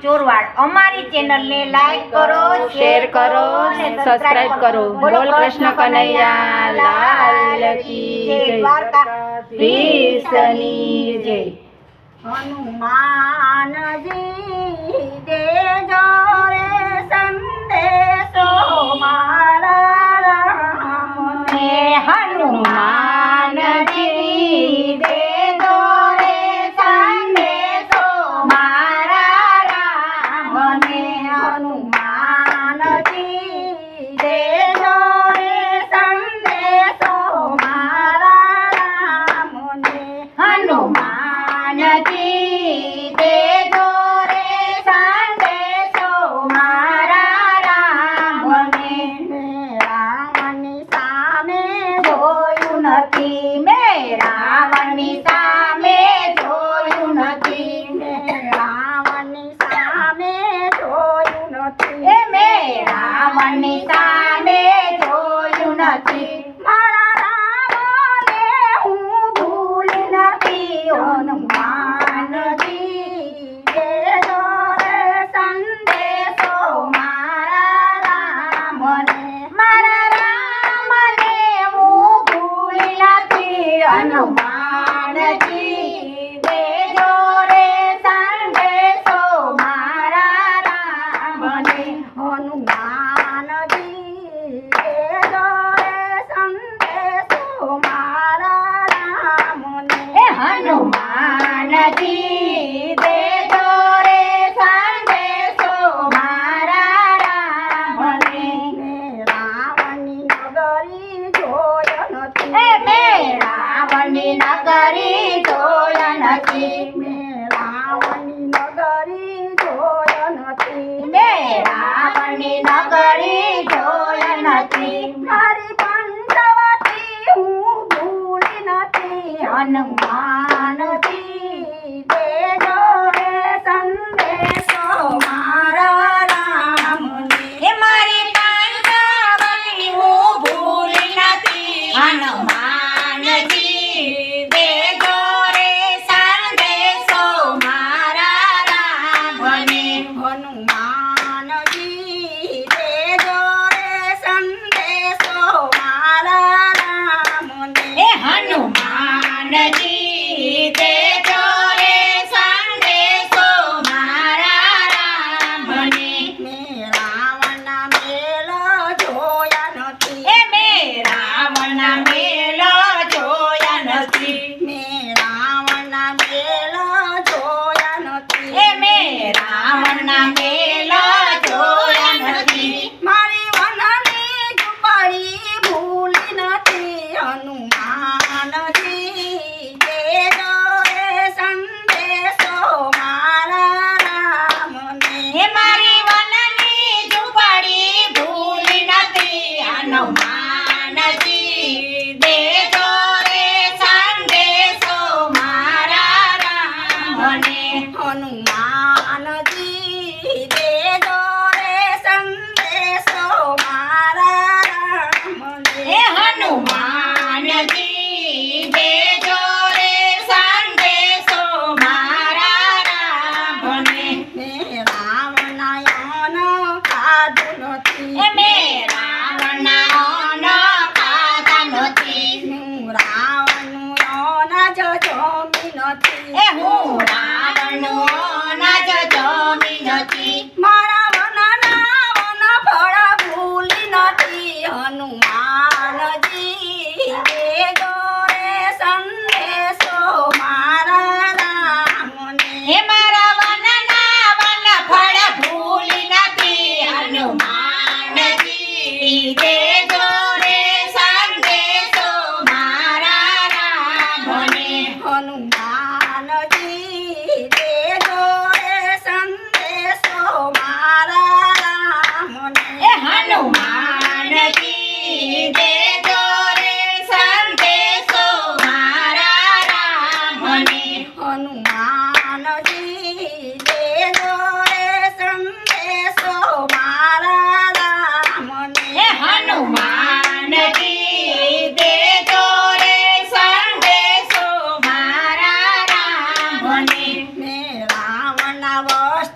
ચોરવાડ અમારી ચેનલને લાઈક કરો, શેર કરો, સબસ્ક્રાઇબ કરો। બોલો કૃષ્ણ કનૈયા લાલ કી જય, દ્વારકાધીશની જય। હનુમાનજી દેજો રે સંદેશો મારા રામને। હનુમાનજી દેજો રે સંદેશો મારા રામને। હનુમાનજી દેજો રે સંદેશો મારા રામને। હનુમાનજી દેજો રે સંદેશો મારા રામને। રાવણની સામે જોયું નથી, મેં રાવણની સામે જોયું નથી, મેં રાવણની સામે જોયું નથી, મેં રાવણની સામે જોયું નથી। મારા રામને હું ભૂલી નથી। હનુમાનજી દેજો રે સંદેશો મારા રામને। મારા રામને હું ભૂલી નથી। હનુમાનજી દેજો રે સંદેશો મારા રામને। હનુમાનજી દેજો રે સંદેશો મારા રામને। હનુમાનજી દેજો રે સંદેશો મારા રામને। રાવણની નગરી જોયા નથી, મેં રાવણની નગરી જોયા નથી, મેં રાવણની નગરી જોયા નથી, મેં રાવણની નગરી જોયા નથી। મારી પંચવટી હું ભૂલી નથી। હનુમાનજી દેજો રે સંદેશો મારા રામને। મારી પંચવટી હું ભૂલી નથી। હનુમાનજી દેજો રે સંદેશો મારા રામને। હનુમાનજી દેજો રે સંદેશો મારા રામને। હનુમાનજી દેજો રે સંદેશો મારા રામને। મેં રાવણના મેલ જોયા નથી, મેં રાવણના મેલ જોયા નથી, મેં રાવણના મેલ જોયા નથી, મેં રાવણના મેલ જોયા નથી। મારી વનની ઝૂંપડી ભૂલી નથી। હનુમાનજી દેજો રે સંદેશો મારા રામને। મારી વનની ઝૂંપડી ભૂલી નથી। હનુમાનજી દેજો રે સંદેશો મારા રામને। હનુમાનજી દેજો રે સંદેશો મારા રામને। હનુમાનજી દેજો રે સંદેશો મારા રામને। રાવણાયન ખાધું નથી, મેં રાવણાયન ખાધા નથી, હું રાવણનું અનાજ જમી નથી, હું રાવણનું અનાજ જમી નથી। મારા વનના વનફળ ભૂલી નથી। હનુમાનજી દેજો રે સંદેશો મારા રામને। મારા વનના વનફળ ભૂલી નથી। હનુમાનજી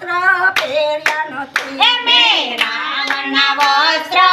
વસ્ત્ર પહેર્યા નથી મેં રાવણના વસ્ત્ર